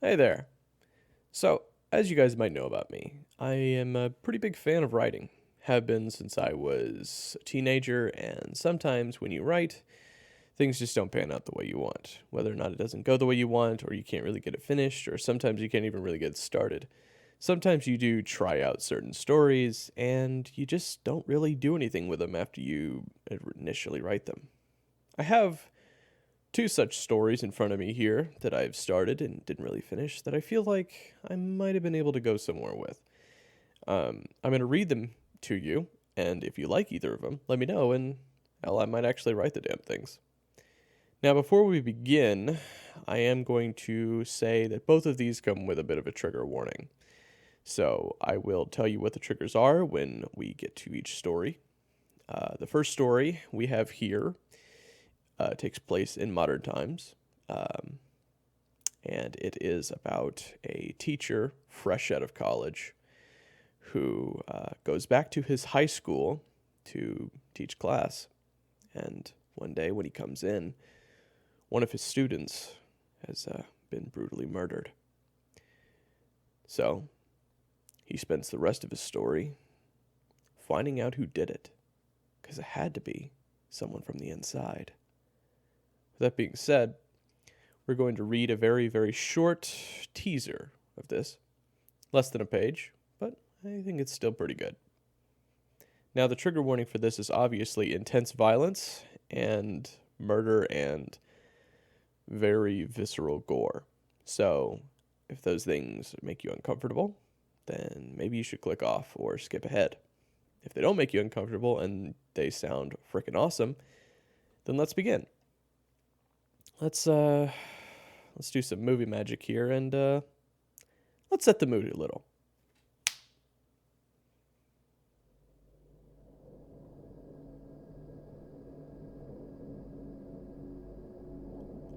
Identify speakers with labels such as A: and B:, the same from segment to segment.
A: Hey there. So, as you guys might know about me, I am a pretty big fan of writing. Have been since I was a teenager, and sometimes when you write, things just don't pan out the way you want. Whether or not it doesn't go the way you want, or you can't really get it finished, or sometimes you can't even really get it started. Sometimes you do try out certain stories, and you just don't really do anything with them after you initially write them. I have two such stories in front of me here that I've started and didn't really finish that I feel like I might have been able to go somewhere with. I'm going to read them to you, and if you like either of them, let me know, and hell, I might actually write the damn things. Now, before we begin, I am going to say that both of these come with a bit of a trigger warning. So I will tell you what the triggers are when we get to each story. The first story we have here takes place in modern times. And it is about a teacher fresh out of college who goes back to his high school to teach class. And one day when he comes in, one of his students has been brutally murdered. So he spends the rest of his story finding out who did it, because it had to be someone from the inside. With that being said, we're going to read a very, very short teaser of this. Less than a page, but I think it's still pretty good. Now, the trigger warning for this is obviously intense violence and murder and very visceral gore. So, if those things make you uncomfortable, then maybe you should click off or skip ahead. If they don't make you uncomfortable and they sound freaking awesome, then let's begin. Let's do some movie magic here and let's set the mood a little.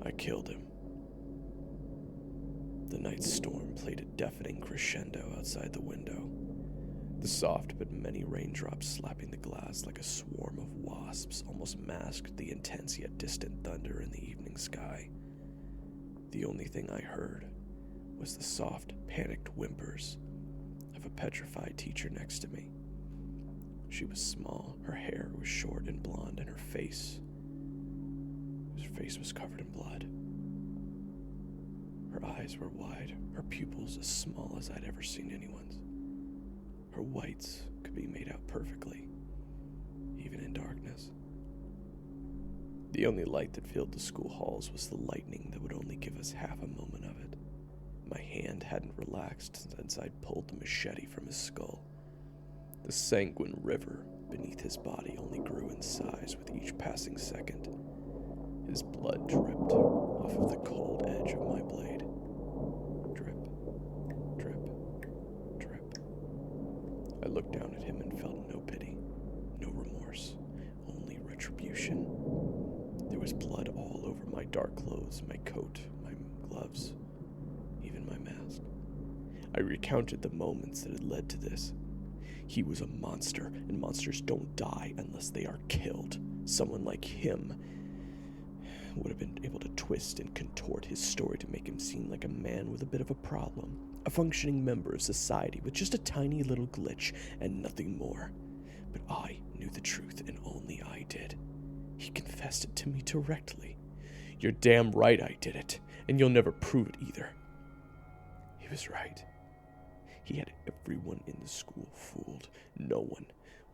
A: I killed him. The night storm played a deafening crescendo outside the window. The soft but many raindrops slapping the glass like a swarm of wasps almost masked the intense yet distant thunder in the evening sky. The only thing I heard was the soft, panicked whimpers of a petrified teacher next to me. She was small, her hair was short and blonde, and her face was covered in blood. Her eyes were wide, her pupils as small as I'd ever seen anyone's. Her whites could be made out perfectly, even in darkness. The only light that filled the school halls was the lightning that would only give us half a moment of it. My hand hadn't relaxed since I'd pulled the machete from his skull. The sanguine river beneath his body only grew in size with each passing second. His blood dripped off of the cold edge of my blade. Drip, drip, drip. I looked down at him and felt no pity, no remorse, only retribution. There was blood all over my dark clothes, my coat, my gloves, even my mask. I recounted the moments that had led to this. He was a monster, and monsters don't die unless they are killed. Someone like him would have been able to twist and contort his story to make him seem like a man with a bit of a problem, a functioning member of society with just a tiny little glitch and nothing more. But I knew the truth, and only I did. He confessed it to me directly. You're damn right I did it, and you'll never prove it either. He was right. He had everyone in the school fooled. No one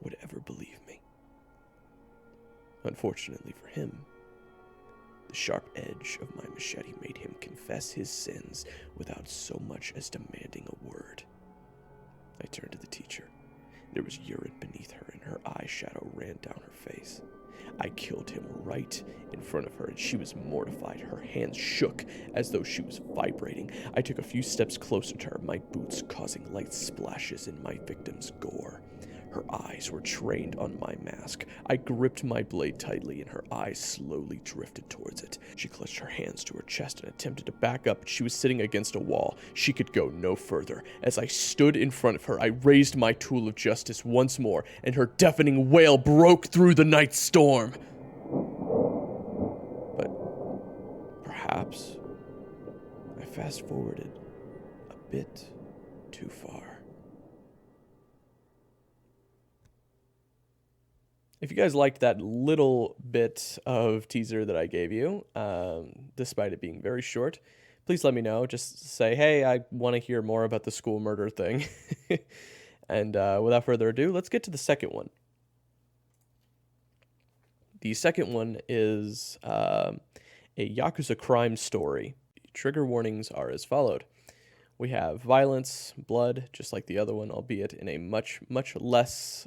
A: would ever believe me. Unfortunately for him, the sharp edge of my machete made him confess his sins without so much as demanding a word. I turned to the teacher. There was urine beneath her, and her eyeshadow ran down her face. I killed him right in front of her, and she was mortified. Her hands shook as though she was vibrating. I took a few steps closer to her, my boots causing light splashes in my victim's gore. Her eyes were trained on my mask. I gripped my blade tightly, and her eyes slowly drifted towards it. She clutched her hands to her chest and attempted to back up, but she was sitting against a wall. She could go no further. As I stood in front of her, I raised my tool of justice once more, and her deafening wail broke through the night storm. But perhaps I fast-forwarded a bit too far. If you guys liked that little bit of teaser that I gave you, despite it being very short, please let me know. Just say, hey, I want to hear more about the school murder thing. And without further ado, let's get to the second one. The second one is a Yakuza Crime story. Trigger warnings are as followed. We have violence, blood, just like the other one, albeit in a much, much less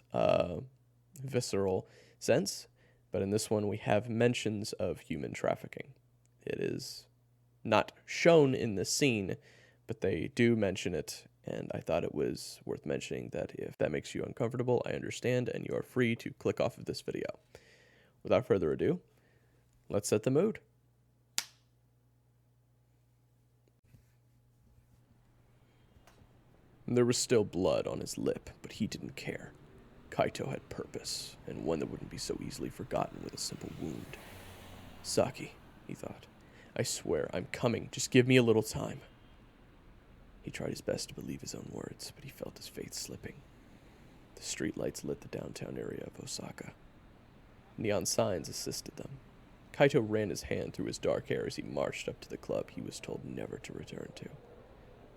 A: visceral sense. But in this one, we have mentions of human trafficking. It is not shown in the scene, but they do mention it, and I thought it was worth mentioning that if that makes you uncomfortable, I understand, and you are free to click off of this video. Without further ado, let's set the mood. There was still blood on his lip, but he didn't care. Kaito had purpose, and one that wouldn't be so easily forgotten with a simple wound. Saki, he thought. I swear, I'm coming. Just give me a little time. He tried his best to believe his own words, but he felt his faith slipping. The streetlights lit the downtown area of Osaka. Neon signs assisted them. Kaito ran his hand through his dark hair as he marched up to the club he was told never to return to.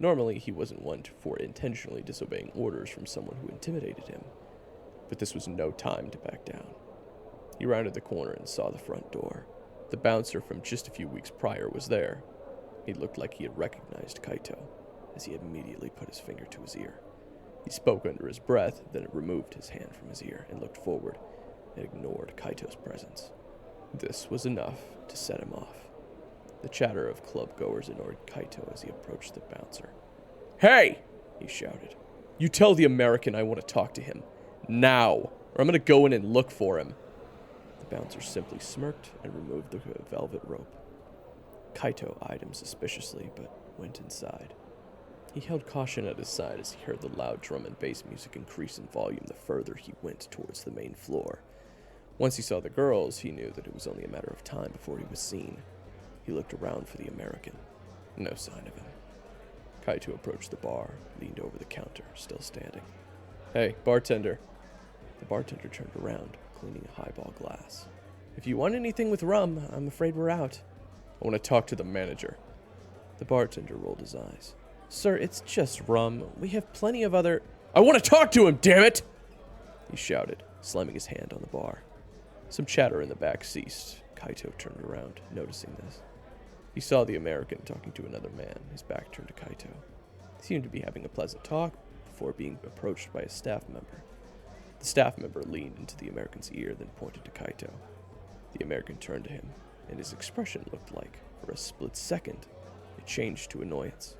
A: Normally, he wasn't one for intentionally disobeying orders from someone who intimidated him, but this was no time to back down. He rounded the corner and saw the front door. The bouncer from just a few weeks prior was there. He looked like he had recognized Kaito, as he immediately put his finger to his ear. He spoke under his breath, then removed his hand from his ear and looked forward and ignored Kaito's presence. This was enough to set him off. The chatter of club-goers annoyed Kaito as he approached the bouncer. Hey! He shouted. You tell the American I want to talk to him. Now, or I'm going to go in and look for him. The bouncer simply smirked and removed the velvet rope. Kaito eyed him suspiciously, but went inside. He held caution at his side as he heard the loud drum and bass music increase in volume the further he went towards the main floor. Once he saw the girls, he knew that it was only a matter of time before he was seen. He looked around for the American. No sign of him. Kaito approached the bar, leaned over the counter, still standing. Hey, bartender. The bartender turned around, cleaning a highball glass. If you want anything with rum, I'm afraid we're out. I want to talk to the manager. The bartender rolled his eyes. Sir, it's just rum. We have plenty of other... I want to talk to him, damn it! He shouted, slamming his hand on the bar. Some chatter in the back ceased. Kaito turned around, noticing this. He saw the American talking to another man, his back turned to Kaito. He seemed to be having a pleasant talk before being approached by a staff member. The staff member leaned into the American's ear, then pointed to Kaito. The American turned to him, and his expression looked like, for a split second, it changed to annoyance.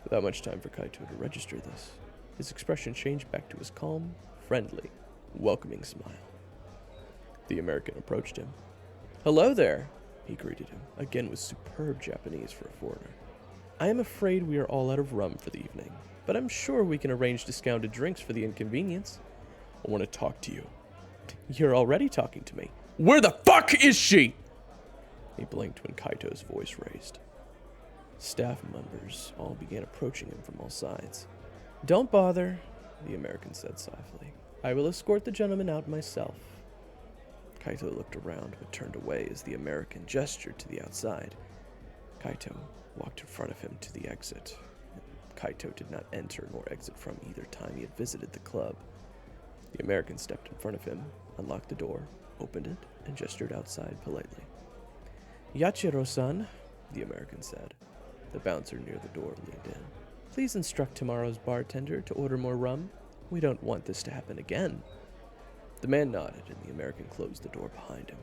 A: Without much time for Kaito to register this, his expression changed back to his calm, friendly, welcoming smile. The American approached him. Hello there, he greeted him, again with superb Japanese for a foreigner. I am afraid we are all out of rum for the evening, but I'm sure we can arrange discounted drinks for the inconvenience. I want to talk to you. You're already talking to me. Where the fuck is she? He blinked when Kaito's voice raised. Staff members all began approaching him from all sides. Don't bother, the American said softly. I will escort the gentleman out myself. Kaito looked around but turned away as the American gestured to the outside. Kaito walked in front of him to the exit. Kaito did not enter nor exit from either time he had visited the club. The American stepped in front of him, unlocked the door, opened it, and gestured outside politely. Yachiro-san, the American said. The bouncer near the door leaned in. Please instruct tomorrow's bartender to order more rum. We don't want this to happen again. The man nodded, and the American closed the door behind him.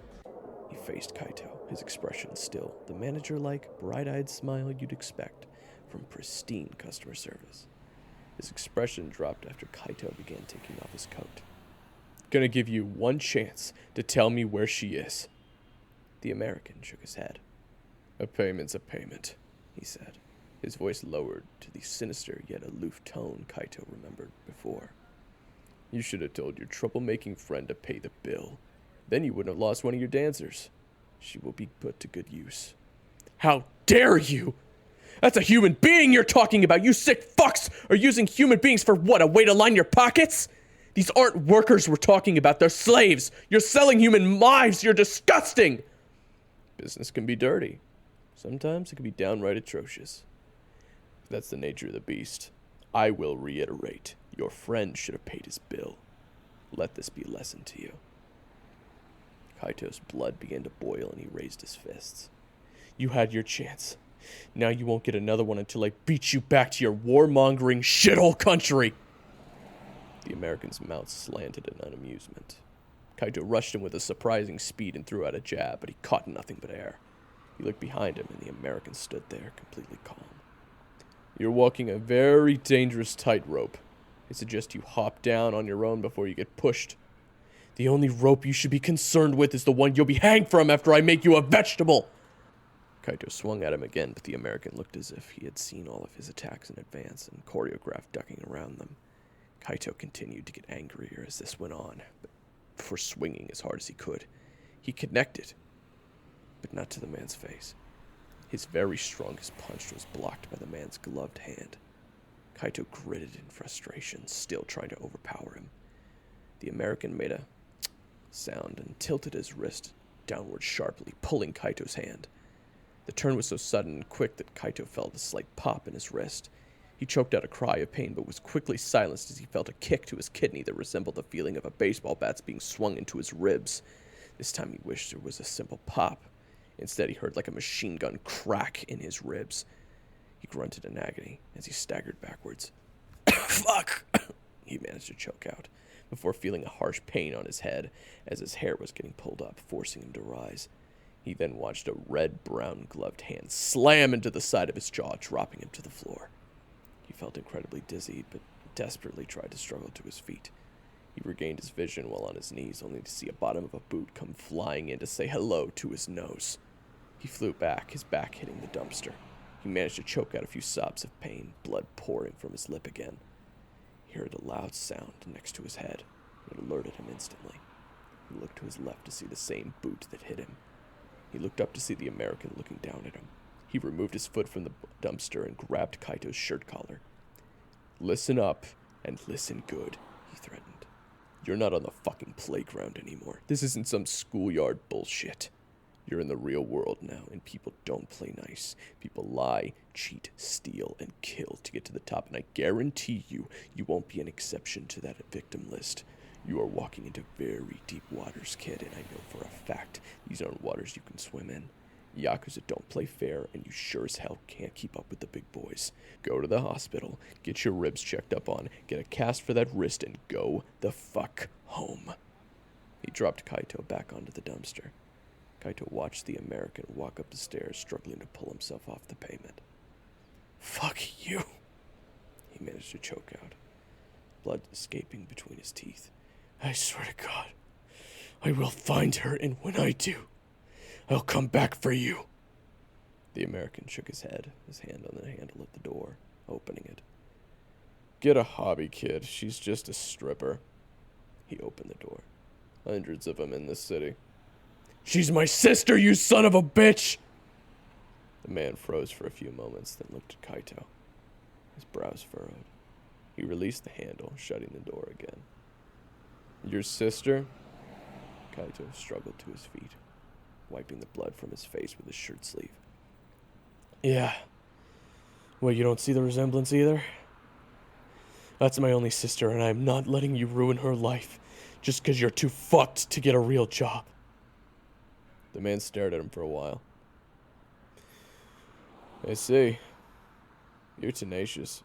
A: He faced Kaito, his expression still the manager-like, bright-eyed smile you'd expect from pristine customer service. His expression dropped after Kaito began taking off his coat. Gonna give you one chance to tell me where she is. The American shook his head. A payment's a payment, he said, his voice lowered to the sinister yet aloof tone Kaito remembered before. You should have told your troublemaking friend to pay the bill. Then you wouldn't have lost one of your dancers. She will be put to good use. How dare you! That's a human being you're talking about. You sick fucks are using human beings for what, a way to line your pockets? These aren't workers we're talking about. They're slaves. You're selling human lives. You're disgusting. Business can be dirty. Sometimes it can be downright atrocious. That's the nature of the beast. I will reiterate. Your friend should have paid his bill. Let this be a lesson to you. Kaito's blood began to boil and he raised his fists. You had your chance. Now you won't get another one until I beat you back to your warmongering shithole country. The American's mouth slanted in unamusement. Kaito rushed him with a surprising speed and threw out a jab, but he caught nothing but air. He looked behind him and the American stood there, completely calm. You're walking a very dangerous tightrope. I suggest you hop down on your own before you get pushed. The only rope you should be concerned with is the one you'll be hanged from after I make you a vegetable. Kaito swung at him again, but the American looked as if he had seen all of his attacks in advance and choreographed ducking around them. Kaito continued to get angrier as this went on, but before swinging as hard as he could, he connected, but not to the man's face. His very strongest punch was blocked by the man's gloved hand. Kaito gritted in frustration, still trying to overpower him. The American made a sound and tilted his wrist downward sharply, pulling Kaito's hand. The turn was so sudden and quick that Kaito felt a slight pop in his wrist. He choked out a cry of pain, but was quickly silenced as he felt a kick to his kidney that resembled the feeling of a baseball bat being swung into his ribs. This time he wished there was a simple pop. Instead, he heard like a machine gun crack in his ribs. He grunted in agony as he staggered backwards. Fuck! He managed to choke out, before feeling a harsh pain on his head as his hair was getting pulled up, forcing him to rise. He then watched a red-brown gloved hand slam into the side of his jaw, dropping him to the floor. He felt incredibly dizzy, but desperately tried to struggle to his feet. He regained his vision while on his knees, only to see a bottom of a boot come flying in to say hello to his nose. He flew back, his back hitting the dumpster. He managed to choke out a few sobs of pain, blood pouring from his lip again. He heard a loud sound next to his head. It alerted him instantly. He looked to his left to see the same boot that hit him. He looked up to see the American looking down at him. He removed his foot from the dumpster and grabbed Kaito's shirt collar. Listen up, and listen good, he threatened. You're not on the fucking playground anymore. This isn't some schoolyard bullshit. You're in the real world now, and people don't play nice. People lie, cheat, steal, and kill to get to the top, and I guarantee you, you won't be an exception to that victim list. You are walking into very deep waters, kid, and I know for a fact these aren't waters you can swim in. Yakuza don't play fair, and you sure as hell can't keep up with the big boys. Go to the hospital, get your ribs checked up on, get a cast for that wrist, and go the fuck home. He dropped Kaito back onto the dumpster. Kaito watched the American walk up the stairs, struggling to pull himself off the pavement. Fuck you, he managed to choke out, blood escaping between his teeth. I swear to God, I will find her, and when I do, I'll come back for you. The American shook his head, his hand on the handle of the door, opening it. Get a hobby, kid. She's just a stripper. He opened the door. Hundreds of them in this city. She's my sister, you son of a bitch! The man froze for a few moments, then looked at Kaito. His brows furrowed. He released the handle, shutting the door again. Your sister? Kaito struggled to his feet, wiping the blood from his face with his shirt sleeve. Yeah. Well, you don't see the resemblance either? That's my only sister, and I'm not letting you ruin her life just because you're too fucked to get a real job. The man stared at him for a while. I see. You're tenacious.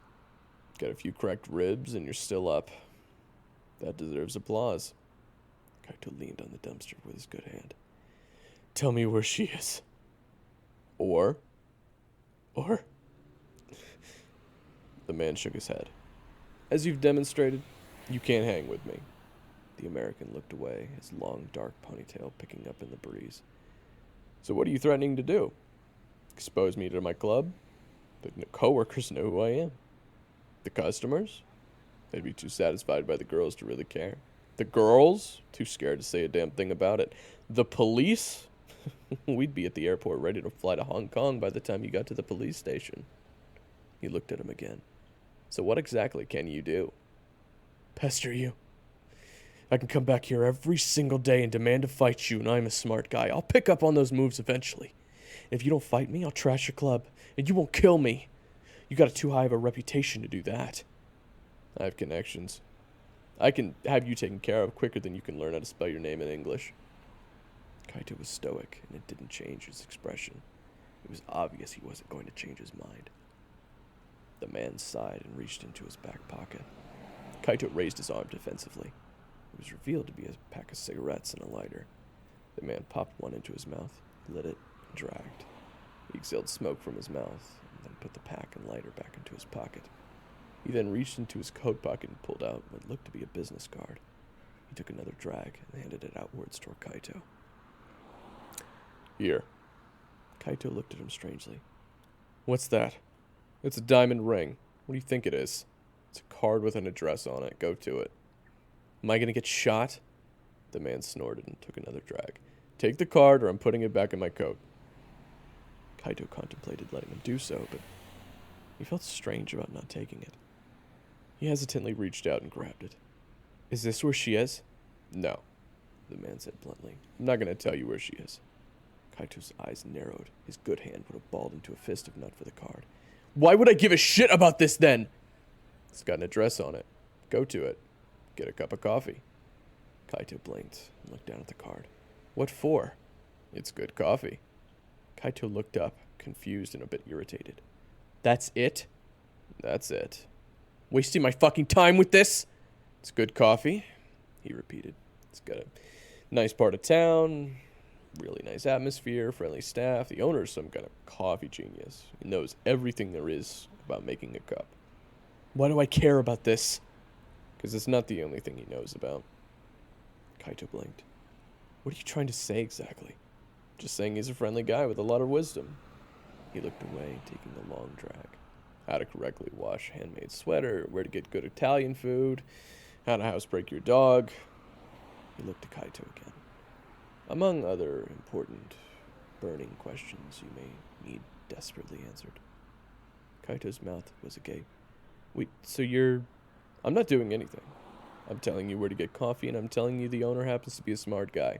A: Got a few cracked ribs, and you're still up. That deserves applause. Kaito leaned on the dumpster with his good hand. Tell me where she is. Or? The man shook his head. As you've demonstrated, you can't hang with me. The American looked away, his long, dark ponytail picking up in the breeze. So what are you threatening to do? Expose me to my club? The coworkers know who I am. The customers? They'd be too satisfied by the girls to really care. The girls? Too scared to say a damn thing about it. The police? We'd be at the airport ready to fly to Hong Kong by the time you got to the police station. He looked at him again. So what exactly can you do? Pester you. I can come back here every single day and demand to fight you, and I'm a smart guy. I'll pick up on those moves eventually. And if you don't fight me, I'll trash your club, and you won't kill me. You got too high of a reputation to do that. I have connections. I can have you taken care of quicker than you can learn how to spell your name in English. Kaito was stoic, and it didn't change his expression. It was obvious he wasn't going to change his mind. The man sighed and reached into his back pocket. Kaito raised his arm defensively. It was revealed to be a pack of cigarettes and a lighter. The man popped one into his mouth, lit it, and dragged. He exhaled smoke from his mouth, and then put the pack and lighter back into his pocket. He then reached into his coat pocket and pulled out what looked to be a business card. He took another drag and handed it outwards toward Kaito. Here. Kaito looked at him strangely. What's that? It's a diamond ring. What do you think it is? It's a card with an address on it. Go to it. Am I going to get shot? The man snorted and took another drag. Take the card or I'm putting it back in my coat. Kaito contemplated letting him do so, but he felt strange about not taking it. He hesitantly reached out and grabbed it. Is this where she is? No, the man said bluntly. I'm not going to tell you where she is. Kaito's eyes narrowed. His good hand would have balled into a fist if not for the card. Why would I give a shit about this then? It's got an address on it. Go to it. Get a cup of coffee. Kaito blinked and looked down at the card. What for? It's good coffee. Kaito looked up, confused and a bit irritated. That's it? That's it. Wasting my fucking time with this? It's good coffee, he repeated. It's got a nice part of town, really nice atmosphere, friendly staff. The owner's some kind of coffee genius. He knows everything there is about making a cup. Why do I care about this? Because it's not the only thing he knows about. Kaito blinked. What are you trying to say exactly? Just saying he's a friendly guy with a lot of wisdom. He looked away, taking a long drag. How to correctly wash a handmade sweater, where to get good Italian food, how to housebreak your dog. He looked to Kaito again. Among other important, burning questions you may need desperately answered. Kaito's mouth was agape. Wait, so you're... I'm not doing anything. I'm telling you where to get coffee, and I'm telling you the owner happens to be a smart guy.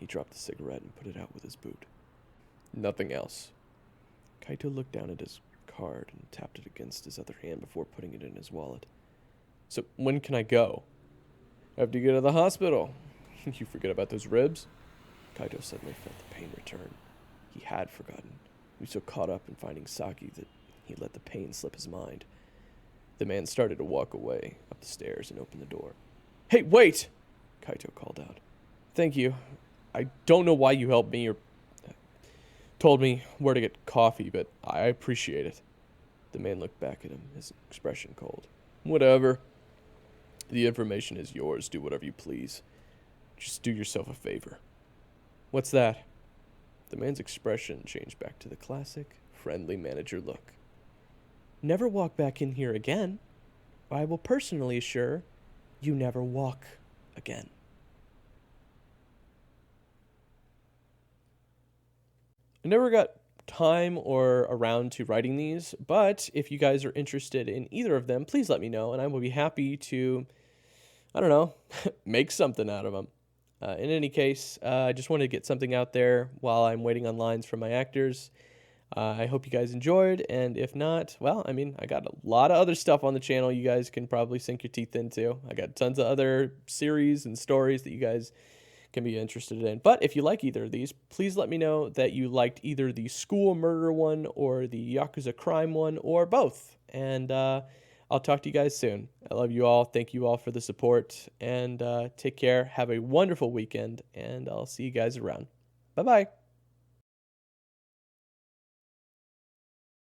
A: He dropped the cigarette and put it out with his boot. Nothing else. Kaito looked down at his card and tapped it against his other hand before putting it in his wallet. So, when can I go? I have to go to the hospital. You forget about those ribs? Kaito suddenly felt the pain return. He had forgotten. He was so caught up in finding Saki that he let the pain slip his mind. The man started to walk away, up the stairs, and opened the door. Hey, wait! Kaito called out. Thank you. I don't know why you helped me or told me where to get coffee, but I appreciate it. The man looked back at him, his expression cold. Whatever. The information is yours. Do whatever you please. Just do yourself a favor. What's that? The man's expression changed back to the classic, friendly manager look. Never walk back in here again. I will personally assure you never walk again. I never got time or around to writing these, but if you guys are interested in either of them, please let me know, and I will be happy to, I don't know, make something out of them. In any case, I just wanted to get something out there while I'm waiting on lines from my actors. I hope you guys enjoyed, and if not, well, I mean, I got a lot of other stuff on the channel you guys can probably sink your teeth into. I got tons of other series and stories that you guys can be interested in. But if you like either of these, please let me know that you liked either the school murder one or the Yakuza Crime one or both. And I'll talk to you guys soon. I love you all. Thank you all for the support. And take care. Have a wonderful weekend. And I'll see you guys around. Bye-bye.